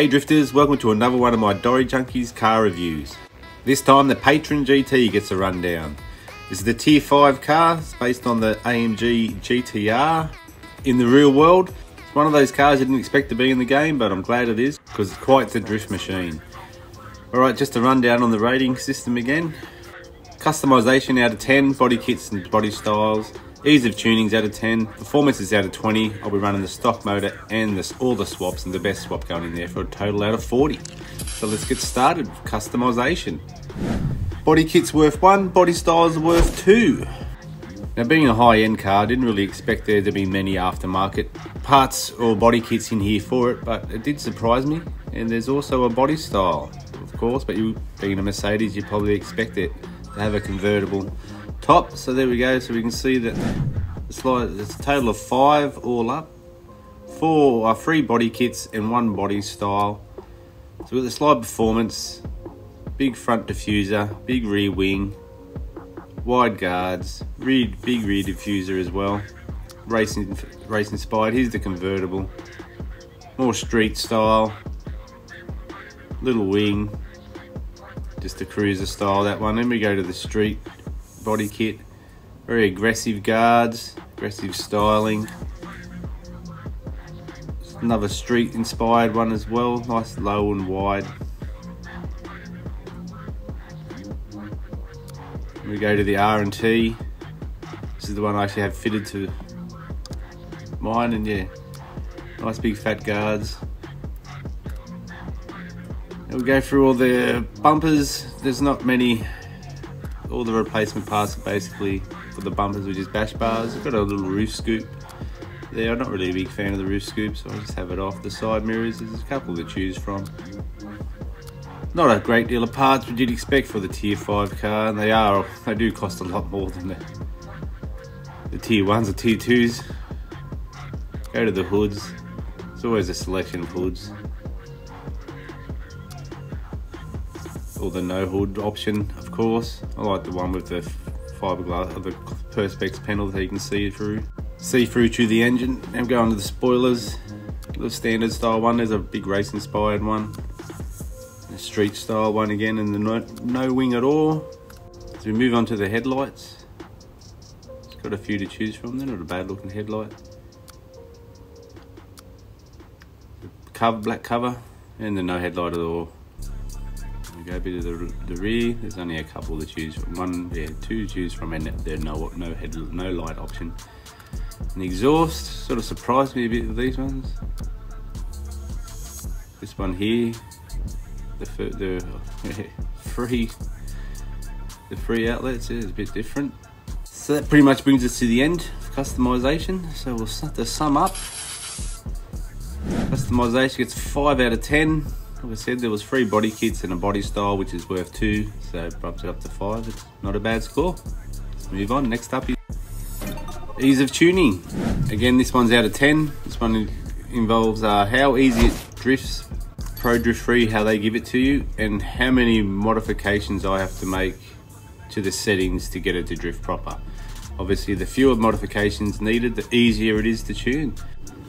Hey drifters, welcome to another one of my DoriJunkie's car reviews. This time the Patron GT gets a rundown. This is the Tier 5 car, it's based on the AMG GTR. In the real world, it's one of those cars you didn't expect to be in the game, but I'm glad it is, because it's quite the drift machine. Alright, just a rundown on the rating system again. Customization out of 10, body kits and body styles. Ease of tuning's out of 10, performance is out of 20. I'll be running the stock motor and all the swaps and the best swap going in there for a total out of 40. So let's get started with customization. Body kit's worth 1, body styles are worth 2. Now being a high-end car, I didn't really expect there to be many aftermarket parts or body kits in here for it, but it did surprise me. And there's also a body style, of course, but you being a Mercedes, you probably expect it to have a convertible top. So there we go, so we can see that it's a total of 5 all up. 3 body kits and 1 body style. So we've got the slide performance, big front diffuser, big rear wing, wide guards, big rear diffuser as well, race inspired. Here's the convertible, more street style, little wing, just a cruiser style, that one. Then we go to the street body kit, very aggressive guards, aggressive styling. Another street inspired one as well, nice low and wide. We go to the R&T. This is the one I actually have fitted to mine, and yeah, nice big fat guards. And we go through all the bumpers. There's not many. All the replacement parts are basically for the bumpers, which is bash bars. I've got a little roof scoop there. I'm not really a big fan of the roof scoop, so I just have it off. The side mirrors, there's a couple to choose from. Not a great deal of parts which you'd expect for the Tier 5 car, and they do cost a lot more than the Tier 1s or Tier 2s. Go to the hoods. There's always a selection of hoods. Or the no hood option, of course. I like the one with the fiberglass or the perspex panel that you can see through to the engine. And go on to the spoilers. The standard style one. There's a big race inspired one. The street style one again, and the no wing at all. So we move on to the headlights. It's got a few to choose from. They're not a bad looking headlight. The black cover, and the no headlight at all. We go a bit of the rear. There's only a couple to choose from. 2 to choose from, and there's no light option. And the exhaust sort of surprised me a bit with these ones. This one here, the free outlets is a bit different. So that pretty much brings us to the end of customization. So we'll start to sum up. Customization gets 5 out of 10. Like I said, there was 3 body kits and a body style, which is worth 2, so it bumps it up to 5. It's not a bad score. Let's move on. Next up is ease of tuning. Again, this one's out of 10. This one involves how easy it drifts, pro drift free, how they give it to you, and how many modifications I have to make to the settings to get it to drift proper. Obviously, the fewer modifications needed, the easier it is to tune.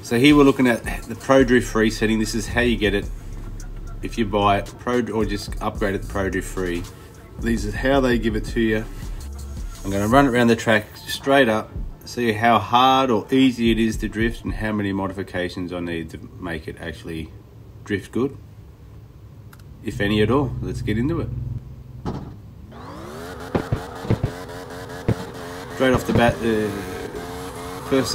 So here we're looking at the pro drift free setting. This is how you get it if you buy it pro, or just upgrade it to pro drift free. These are how they give it to you. I'm going to run it around the track straight up, see how hard or easy it is to drift, and how many modifications I need to make it actually drift good, if any at all. Let's get into it. Straight off the bat, first,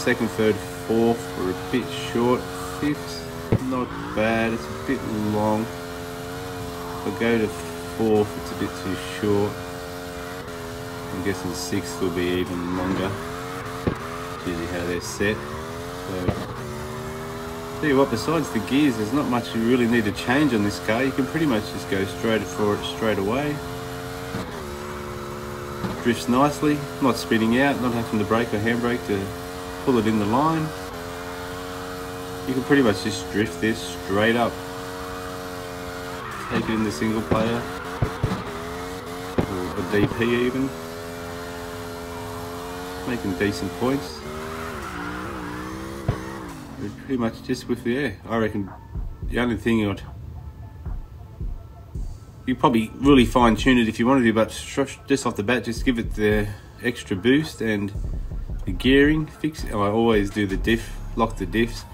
second, third, fourth were a bit short. Fifth, not bad, it's a bit long. If I go to 4th, it's a bit too short. I'm guessing 6th will be even longer. It's usually how they're set. So, tell you what, besides the gears, there's not much you really need to change on this car. You can pretty much just go straight for it straight away. Drifts nicely, not spinning out, not having to brake or handbrake to pull it in the line. You can pretty much just drift this straight up. Take it in the single player, or a DP even. Making decent points. pretty much just with the air. I reckon the only thing you probably really fine tune it if you wanted to, but just off the bat, just give it the extra boost and the gearing. Fix it. I always do the diff, lock the diffs.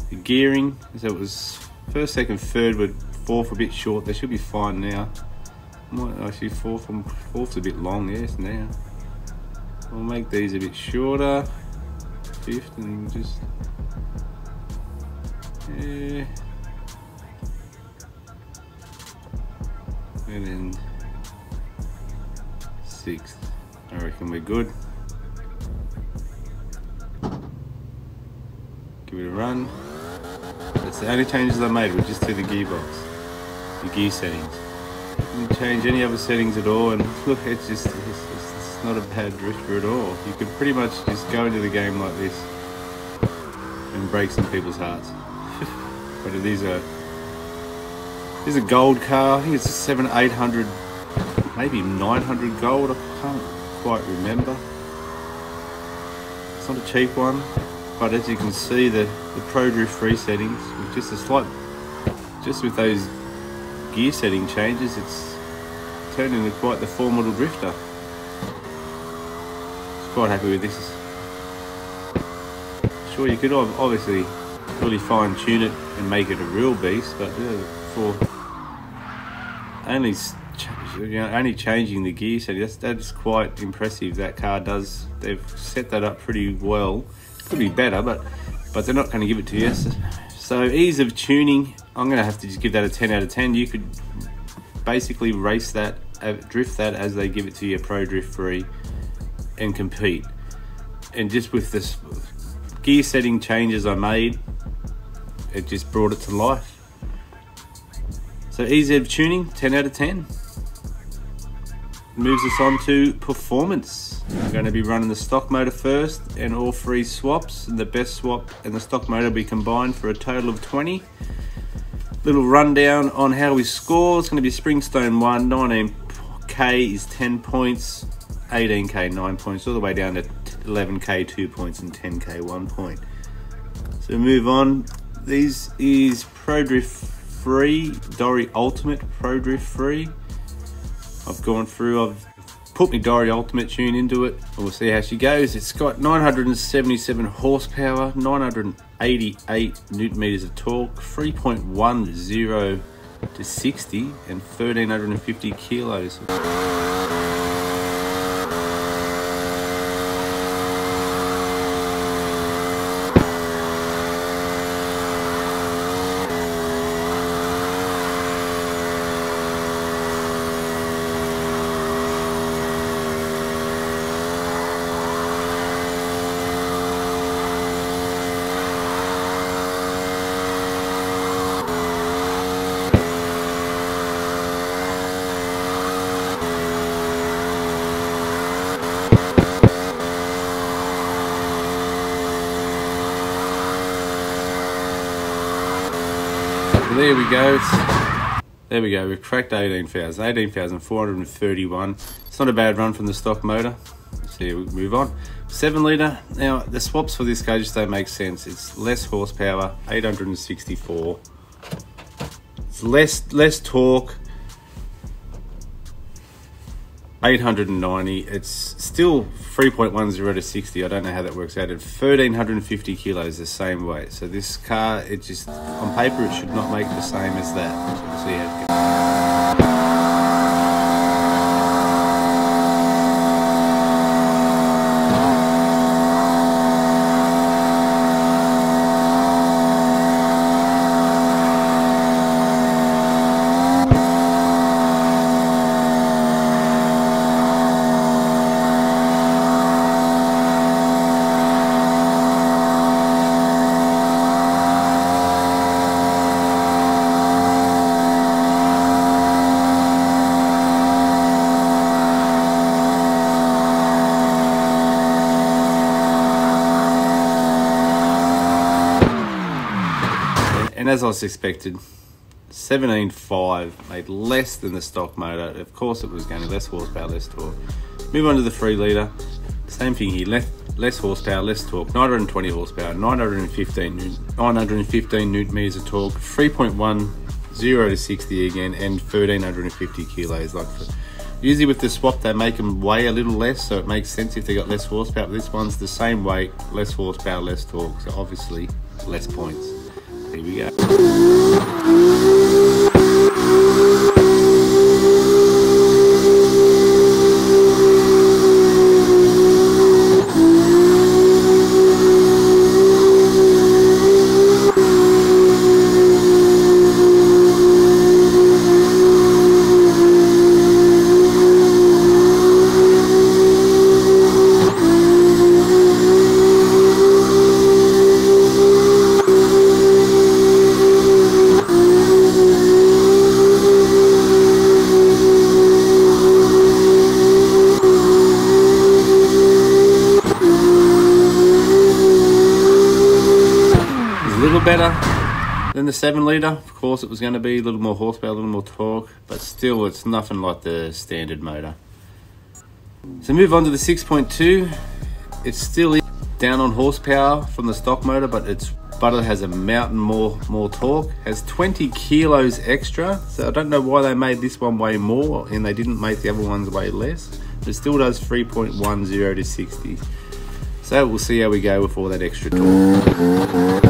The gearing, so it was first, second, third, but fourth a bit short. They should be fine now. Might actually fourth's a bit long, yes, now. We'll make these a bit shorter. Fifth, and just yeah. And then sixth. I reckon we're good. Give it a run. That's the only changes I made, were just to the gearbox, the gear settings. Didn't change any other settings at all, and look, it's not a bad drifter at all. You could pretty much just go into the game like this and break some people's hearts. But it is a gold car. I think it's a 700, 800, maybe 900 gold. I can't quite remember. It's not a cheap one, but as you can see, the Pro Drift free settings with just a slight, just with those gear setting changes, it's turned into quite the 4-model drifter. Quite happy with this. Sure, you could obviously really fine tune it and make it a real beast, but for only changing the gear setting, that is quite impressive. That car does. They've set that up pretty well. Could be better, but they're not going to give it to you. So ease of tuning, I'm going to have to just give that a 10 out of 10. You could basically race that, drift that as they give it to you, Pro Drift free, and compete. And just with this gear setting changes I made, it just brought it to life. So easy of tuning, 10 out of 10. Moves us on to performance. I'm going to be running the stock motor first and all 3 swaps, and the best swap and the stock motor will be combined for a total of 20. Little rundown on how we score. It's going to be Springstone 1, 19k is 10 points, 18k 9 points, all the way down to 11k 2 points and 10k 1 point. So move on. This is Pro Drift free, Dori Ultimate Pro Drift free. I've gone through, I've put my Dori Ultimate tune into it, and we'll see how she goes. It's got 977 horsepower, 988 newton meters of torque, 3.10 to 60, and 1350 kilos. There we go. There we go. We've cracked 18,431. It's not a bad run from the stock motor. So we'll move on. 7 litre. Now the swaps for this car just don't make sense. It's less horsepower, 864. It's less torque, 890. It's still 3.10 to 60. I don't know how that works out. At 1350 kilos, the same weight. So this car, it just, on paper, it should not make the same as that. So we'll see how it goes. And as I was expected, 17.5 made less than the stock motor. Of course it was going to less horsepower, less torque. Move on to the 3 litre. Same thing here, less horsepower, less torque, 920 horsepower, 915 newton meters of torque, 3.10 to 60 again, and 1350 kilos. Like usually with the swap, they make them weigh a little less, so it makes sense if they got less horsepower. But this one's the same weight, less horsepower, less torque, so obviously less points. Here we go. Better than the 7 litre. Of course it was going to be a little more horsepower, a little more torque, but still it's nothing like the standard motor. So move on to the 6.2. It's still down on horsepower from the stock motor, but it has a mountain more torque, has 20 kilos extra, so I don't know why they made this one weigh more and they didn't make the other ones weigh less, but it still does 3.10 to 60. So we'll see how we go with all that extra torque.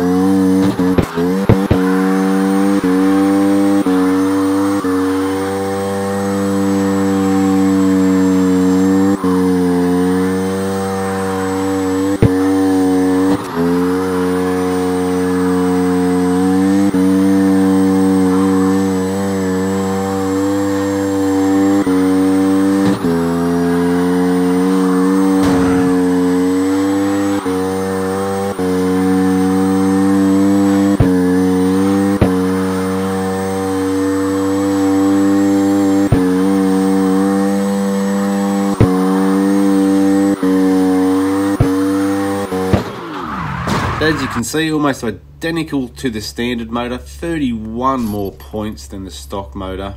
As you can see, almost identical to the standard motor, 31 more points than the stock motor.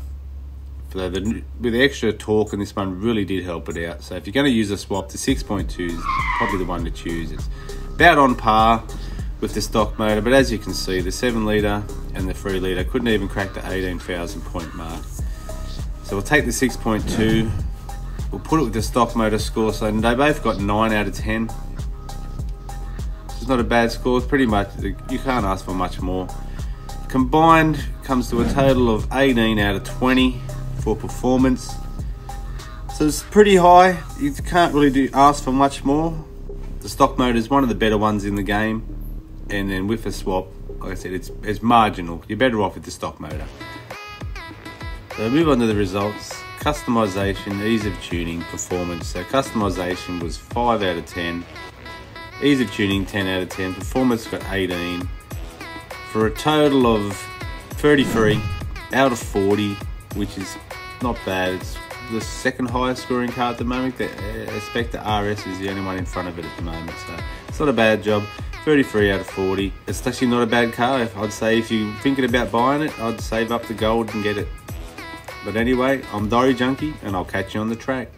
So with the extra torque, and this one really did help it out. So if you're going to use a swap, the 6.2 is probably the one to choose. It's about on par with the stock motor, but as you can see, the 7 litre and the 3 litre couldn't even crack the 18,000 point mark. So we'll take the 6.2, we'll put it with the stock motor score. So they both got 9 out of 10. It's not a bad score. It's pretty much, you can't ask for much more. Combined comes to a total of 18 out of 20 for performance. So it's pretty high. You can't really ask for much more. The stock motor is one of the better ones in the game, and then with a swap, like I said, it's marginal. You're better off with the stock motor. So move on to the results. Customization, ease of tuning, performance. So customization was 5 out of 10. Ease of tuning, 10 out of 10. Performance got 18. For a total of 33 out of 40, which is not bad. It's the second highest scoring car at the moment. I expect the RS is the only one in front of it at the moment, so it's not a bad job. 33 out of 40. It's actually not a bad car. I'd say if you're thinking about buying it, I'd save up the gold and get it. But anyway, I'm DoriJunkie, and I'll catch you on the track.